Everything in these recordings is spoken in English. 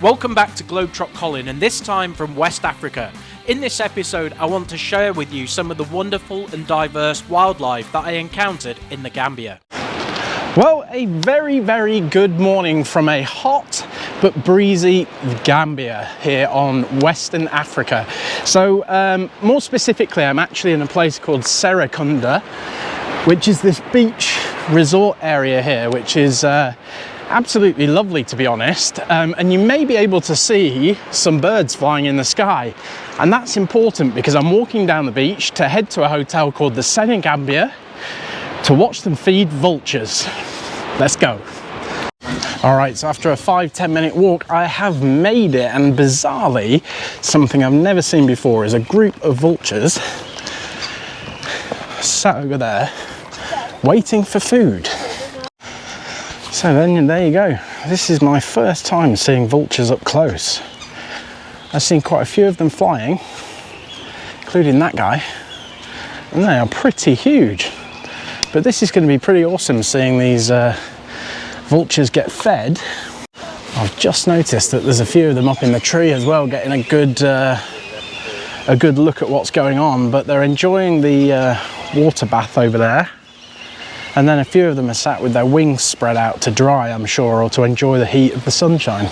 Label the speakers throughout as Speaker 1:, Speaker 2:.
Speaker 1: Welcome back to Globe Trot Colin, and this time from West Africa. In this episode, I want to share with you some of the wonderful and diverse wildlife that I encountered in the Gambia. Well, a very good morning from a hot but breezy Gambia here on Western Africa. So more specifically, I'm actually in a place called Serekunda, which is this beach resort area here, which is absolutely lovely, to be honest, and you may be able to see some birds flying in the sky, and that's important because I'm walking down the beach to head to a hotel called the Senegambia to watch them feed vultures. Let's go. Alright, so after a 5-10 minute walk I have made it, and bizarrely something I've never seen before is a group of vultures sat over there waiting for food. So then there you go. This is my first time seeing vultures up close. I've seen quite a few of them flying, including that guy, and they are pretty huge. But this is going to be pretty awesome seeing these vultures get fed. I've just noticed that there's a few of them up in the tree as well, getting a good look at what's going on, but they're enjoying the water bath over there. And then a few of them are sat with their wings spread out to dry, I'm sure, or to enjoy the heat of the sunshine.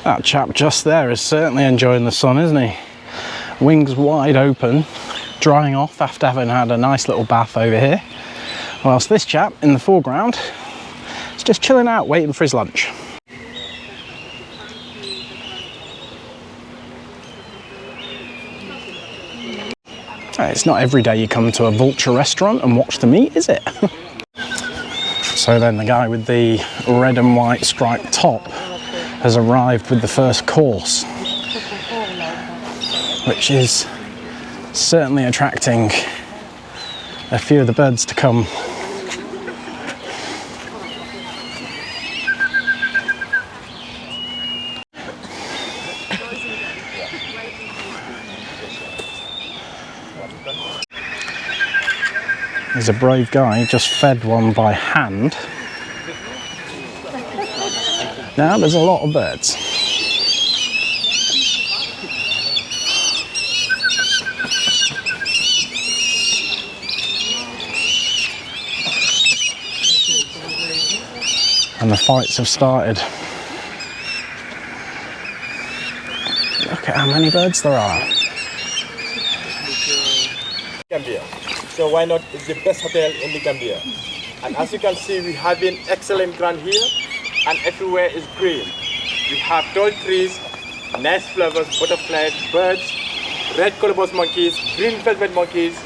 Speaker 1: That chap just there is certainly enjoying the sun, isn't he? Wings wide open, drying off after having had a nice little bath over here. Whilst this chap in the foreground is just chilling out, waiting for his lunch. It's not every day you come to a vulture restaurant and watch them eat, is it? So then the guy with the red and white striped top has arrived with the first course, which is certainly attracting a few of the birds to come. There's a brave guy, just fed one by hand. Now there's a lot of birds. And the fights have started. Look at how many birds there are.
Speaker 2: Gambia. So why not? It's the best hotel in the Gambia. And as you can see, we have an excellent ground here, and everywhere is green. We have tall trees, nice flowers, butterflies, birds, red colobus monkeys, green velvet monkeys,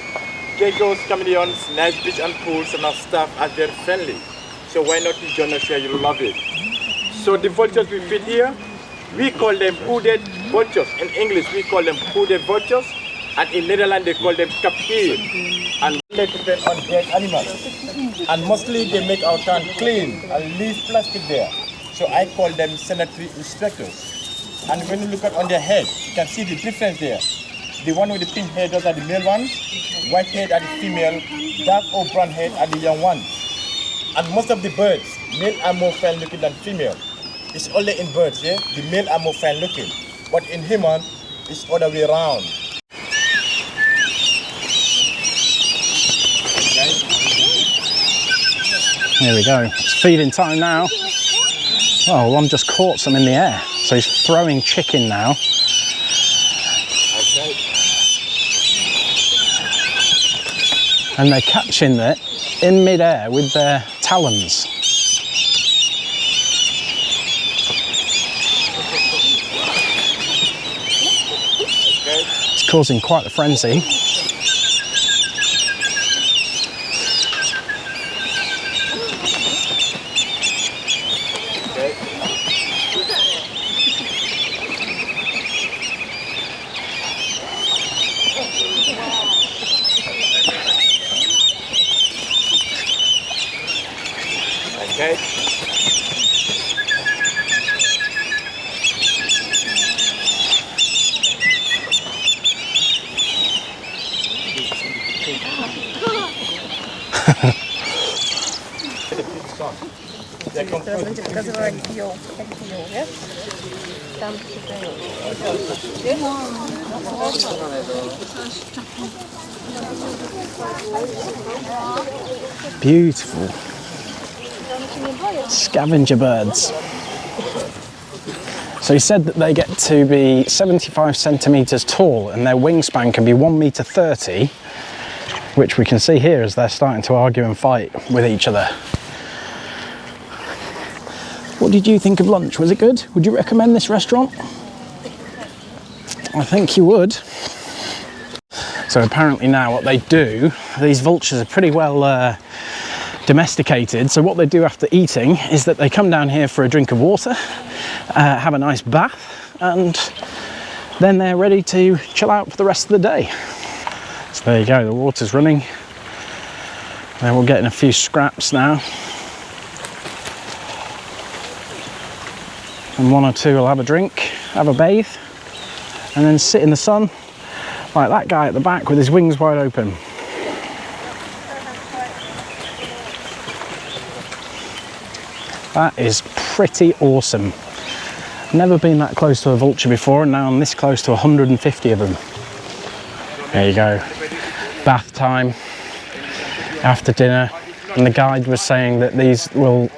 Speaker 2: geckos, chameleons, nice beach and pools, and our staff are very friendly. So why not you join us here? You'll love it. So the vultures we feed here, we call them hooded vultures. In English, we call them hooded vultures, and in Netherlands they call them Kachikally. And they depend on dead animals. And mostly they make our town clean and leave plastic there. So I call them sanitary inspectors. And when you look at on their head, you can see the difference there. The one with the pink hair, those are the male ones. White head are the female. Dark or brown head are the young ones. And most of the birds, male are more fine looking than female. It's only in birds, yeah? The male are more fine looking. But in human, it's other way around.
Speaker 1: Here we go, it's feeding time now. Oh, one just caught some in the air, so he's throwing chicken now.
Speaker 2: Okay.
Speaker 1: And they're catching it in mid-air with their talons.
Speaker 2: Okay.
Speaker 1: It's causing quite a frenzy.
Speaker 2: Okay.
Speaker 3: Because we're already fuel. Yeah?
Speaker 1: Beautiful scavenger birds. So he said that they get to be 75 centimetres tall and their wingspan can be 1.30 meters, which we can see here as they're starting to argue and fight with each other. What did you think of lunch? Was it good? Would you recommend this restaurant? I think you would. So apparently now what they do, these vultures are pretty well domesticated. So what they do after eating is that they come down here for a drink of water, have a nice bath, and then they're ready to chill out for the rest of the day. So there you go, the water's running. Then we're getting a few scraps now. And one or two will have a drink, have a bathe, and then sit in the sun like that guy at the back with his wings wide open. That is pretty awesome. Never been that close to a vulture before, and now I'm this close to 150 of them. There you go. Bath time after dinner. And the guide was saying that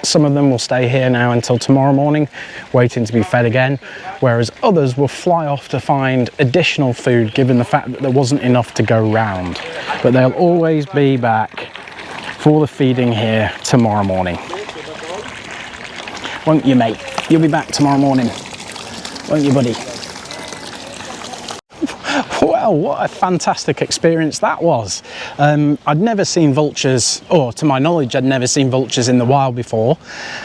Speaker 1: some of them will stay here now until tomorrow morning, waiting to be fed again, whereas others will fly off to find additional food, given the fact that there wasn't enough to go round. But they'll always be back for the feeding here tomorrow morning. Won't you, mate? You'll be back tomorrow morning, won't you, buddy? Well, what a fantastic experience that was. I'd never seen vultures, or to my knowledge, I'd never seen vultures in the wild before,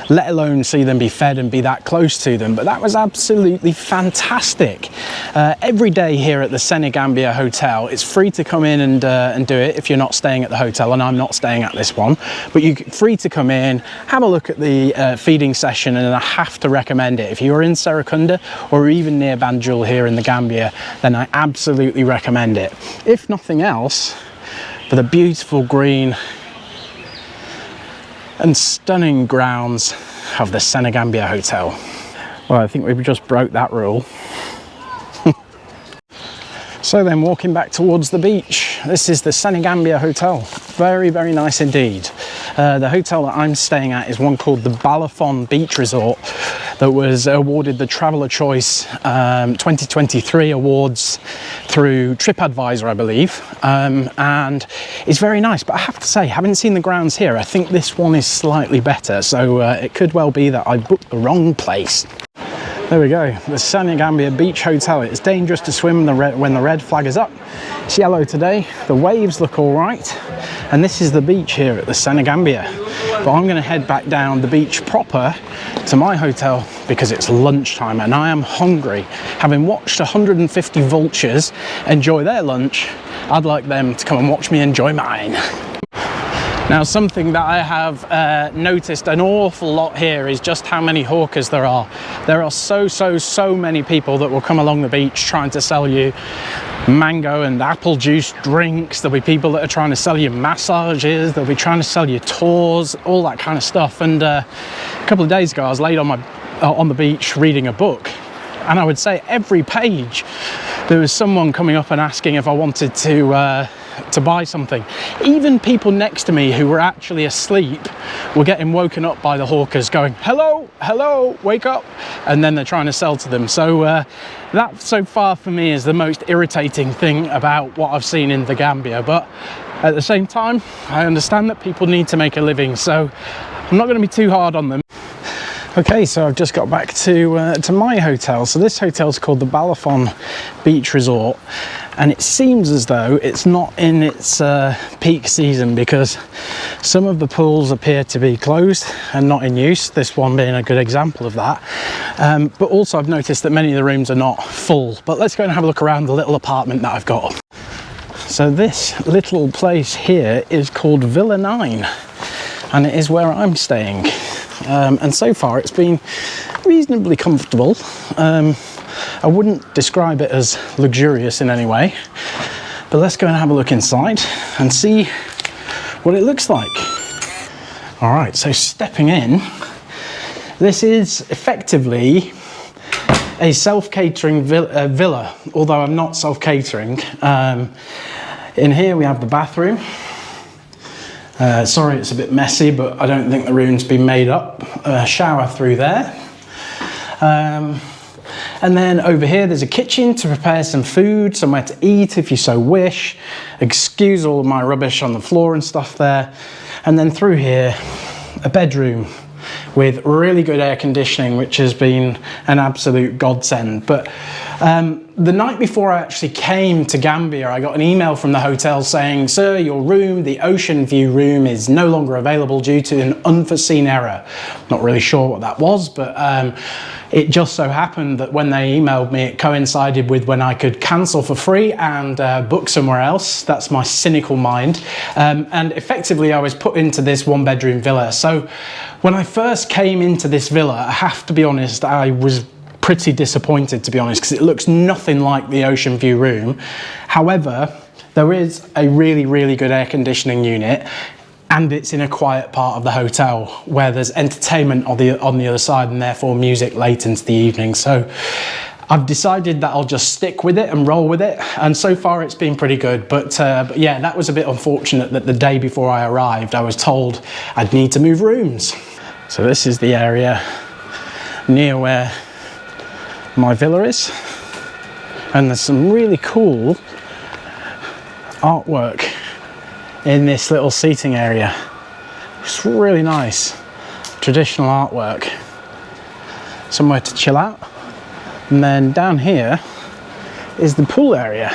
Speaker 1: let alone see them be fed and be that close to them. But that was absolutely fantastic. Every day here at the Senegambia Hotel, it's free to come in and do it if you're not staying at the hotel, and I'm not staying at this one. But you're free to come in, have a look at the feeding session, and I have to recommend it. If you're in Serekunda or even near Banjul here in the Gambia, then I absolutely recommend it. If nothing else, for the beautiful green and stunning grounds of the Senegambia Hotel. Well, I think we've just broke that rule. So then, walking back towards the beach, this is the Senegambia Hotel. Very, very nice indeed. The hotel that I'm staying at is one called the Balafon Beach Resort that was awarded the Traveller Choice 2023 awards through TripAdvisor, I believe, and it's very nice. But I have to say, having seen the grounds here, I think this one is slightly better, so it could well be that I booked the wrong place. There we go, the Senegambia Beach Hotel. It's dangerous to swim when the red flag is up. It's yellow today, the waves look all right, and this is the beach here at the Senegambia. But I'm going to head back down the beach proper to my hotel because it's lunchtime and I am hungry. Having watched 150 vultures enjoy their lunch, I'd like them to come and watch me enjoy mine. Now, something that I have noticed an awful lot here is just how many hawkers there are. There are so many people that will come along the beach trying to sell you mango and apple juice drinks. There'll be people that are trying to sell you massages. They'll be trying to sell you tours, all that kind of stuff. And a couple of days ago, I was laid on the beach reading a book, and I would say every page there was someone coming up and asking if I wanted to buy something. Even people next to me who were actually asleep were getting woken up by the hawkers going, hello, hello, wake up, and then they're trying to sell to them. So that so far for me is the most irritating thing about what I've seen in the Gambia. But at the same time, I understand that people need to make a living, so I'm not going to be too hard on them. Okay, so I've just got back to my hotel. So this hotel is called the Balafon Beach Resort, and it seems as though it's not in its peak season because some of the pools appear to be closed and not in use, this one being a good example of that. But also I've noticed that many of the rooms are not full. But let's go and have a look around the little apartment that I've got. So this little place here is called Villa 9, and it is where I'm staying. And so far it's been reasonably comfortable. I wouldn't describe it as luxurious in any way, but let's go and have a look inside and see what it looks like. All right, so stepping in, this is effectively a self-catering villa, although I'm not self-catering. In here we have the bathroom. Sorry it's a bit messy, but I don't think the room's been made up. Shower through there. And then over here there's a kitchen to prepare some food, somewhere to eat if you so wish. Excuse all of my rubbish on the floor and stuff there. And then through here, a bedroom with really good air conditioning, which has been an absolute godsend. But the night before I actually came to Gambia, I got an email from the hotel saying, "Sir, your room, the ocean view room, is no longer available due to an unforeseen error." Not really sure what that was, but it just so happened that when they emailed me, it coincided with when I could cancel for free and book somewhere else. That's my cynical mind. And effectively, I was put into this one-bedroom villa. So when I first came into this villa, I have to be honest, I was pretty disappointed, to be honest, because it looks nothing like the ocean view room. However, there is a really, really good air conditioning unit, and it's in a quiet part of the hotel where there's entertainment on the other side, and therefore music late into the evening. So I've decided that I'll just stick with it and roll with it, and so far it's been pretty good. But yeah, that was a bit unfortunate that the day before I arrived, I was told I'd need to move rooms. So this is the area near where my villa is, and there's some really cool artwork in this little seating area. It's really nice, traditional artwork. Somewhere to chill out. And then down here is the pool area,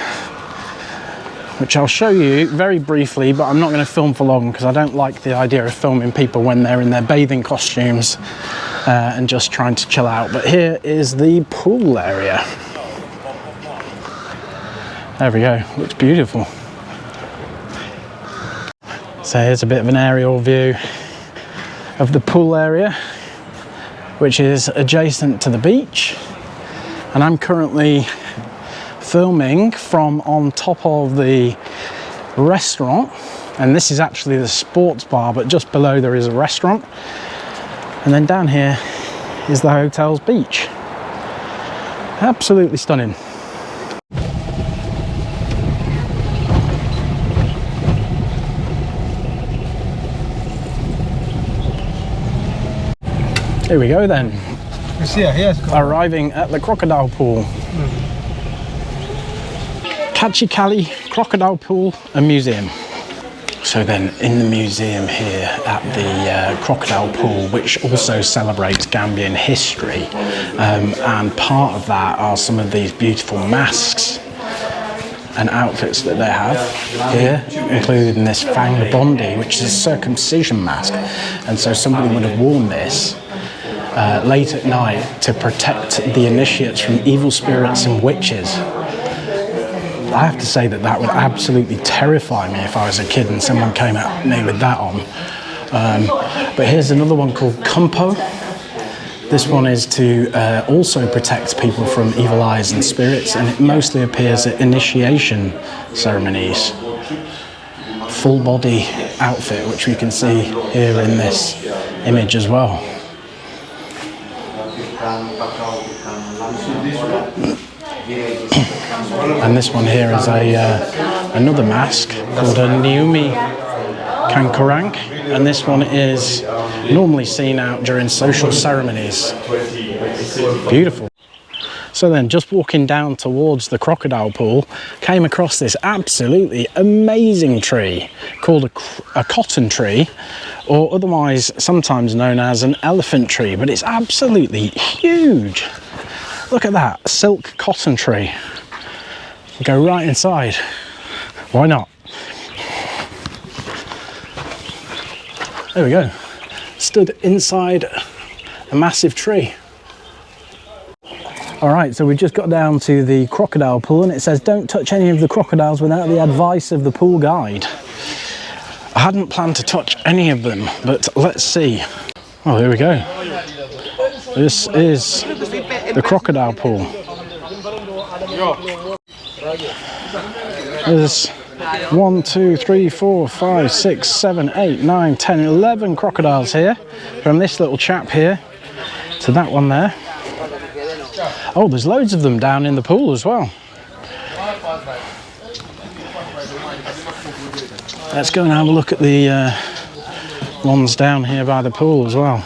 Speaker 1: which I'll show you very briefly, but I'm not going to film for long because I don't like the idea of filming people when they're in their bathing costumes and just trying to chill out. But here is the pool area. There we go, looks beautiful. So here's a bit of an aerial view of the pool area, which is adjacent to the beach. And I'm currently filming from on top of the restaurant, and this is actually the sports bar, but just below there is a restaurant. And then down here is the hotel's beach. Absolutely stunning. Here we go then. Arriving at the crocodile pool. Kachikally Crocodile Pool and Museum. So then in the museum here at the Crocodile Pool, which also celebrates Gambian history, and part of that are some of these beautiful masks and outfits that they have here, including this Fang Bondi, which is a circumcision mask. And so somebody would have worn this late at night to protect the initiates from evil spirits and witches. I have to say that that would absolutely terrify me if I was a kid and someone came at me with that on. But here's another one called Kumpo. This one is to also protect people from evil eyes and spirits, and it mostly appears at initiation ceremonies. Full body outfit, which we can see here in this image as well. And this one here is another mask called a Niumi Kankurang, and this one is normally seen out during social ceremonies. Beautiful. So then, just walking down towards the crocodile pool, came across this absolutely amazing tree called a cotton tree, or otherwise sometimes known as an elephant tree, but it's absolutely huge. Look at that, silk cotton tree. Go right inside. Why not? There we go. Stood inside a massive tree. All right, so we just got down to the crocodile pool, and it says don't touch any of the crocodiles without the advice of the pool guide. I hadn't planned to touch any of them, but let's see. Oh, here we go. This is the crocodile pool. There's 1, 2, 3, 4, 5, 6, 7, 8, 9, 10, 11 crocodiles here, from this little chap here to that one there. Oh, there's loads of them down in the pool as well. Let's go and have a look at the ones down here by the pool as well.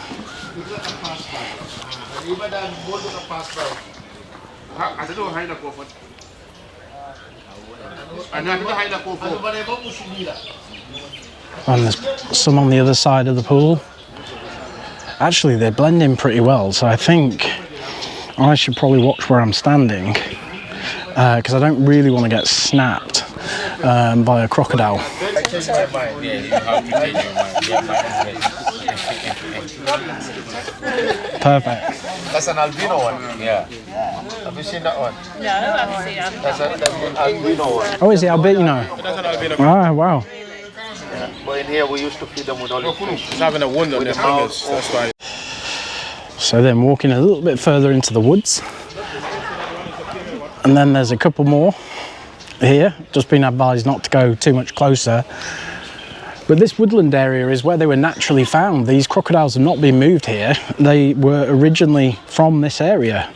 Speaker 1: And there's some on the other side of the pool. Actually, they're blending pretty well, so I think I should probably watch where I'm standing, because I don't really want to get snapped by a crocodile. Perfect.
Speaker 2: That's an albino one. Yeah. Have you seen that one?
Speaker 3: No, I've seen it.
Speaker 2: That's an albino one.
Speaker 1: Oh, is it albino?
Speaker 2: That's an albino.
Speaker 1: Ah, wow.
Speaker 2: But in here we used to feed them with olive fish.
Speaker 4: It's having a wound on their fingers, that's why.
Speaker 1: So then walking a little bit further into the woods. And then there's a couple more here. Just been advised not to go too much closer. But this woodland area is where they were naturally found. These crocodiles have not been moved here. They were originally from this area.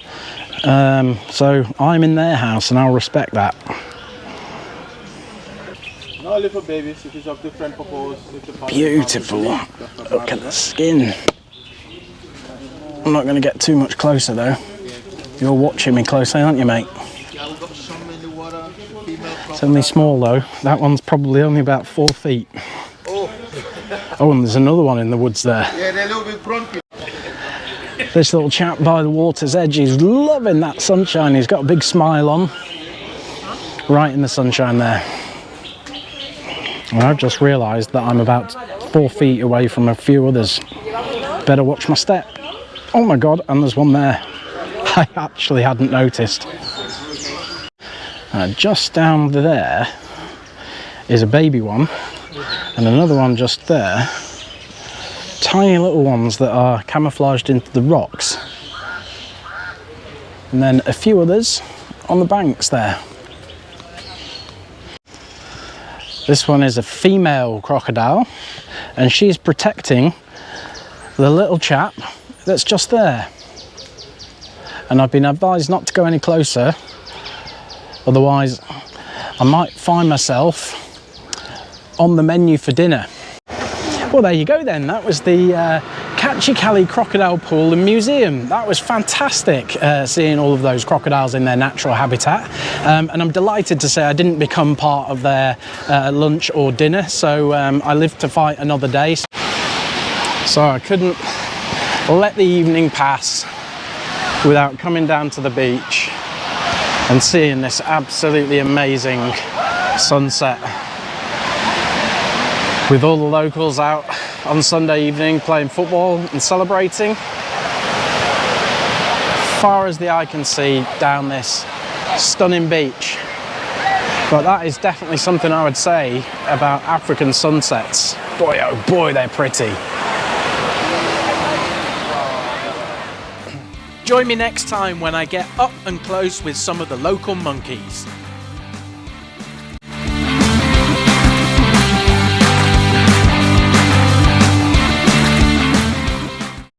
Speaker 1: So I'm in their house and I'll respect that.
Speaker 2: No little babies, it is of different purpose.
Speaker 1: Beautiful. Look at the skin. I'm not going to get too much closer though. You're watching me closely, aren't you, mate? It's only small though. That one's probably only about 4 feet. Oh, and there's another one in the woods there.
Speaker 2: Yeah, they're a little bit grumpy.
Speaker 1: This little chap by the water's edge, he's loving that sunshine. He's got a big smile on. Right in the sunshine there. And I've just realised that I'm about 4 feet away from a few others. Better watch my step. Oh my God, and there's one there. I actually hadn't noticed. Just down there is a baby one, and another one just there. Tiny little ones that are camouflaged into the rocks. And then a few others on the banks there. This one is a female crocodile, and she's protecting the little chap that's just there. And I've been advised not to go any closer, otherwise I might find myself on the menu for dinner. Well, there you go then. That was the Kachikally Crocodile Pool and Museum. That was fantastic, seeing all of those crocodiles in their natural habitat. And I'm delighted to say I didn't become part of their lunch or dinner, so I lived to fight another day. So I couldn't let the evening pass without coming down to the beach and seeing this absolutely amazing sunset, with all the locals out on Sunday evening playing football and celebrating. Far as the eye can see down this stunning beach. But that is definitely something I would say about African sunsets. Boy, oh boy, they're pretty. Join me next time when I get up and close with some of the local monkeys.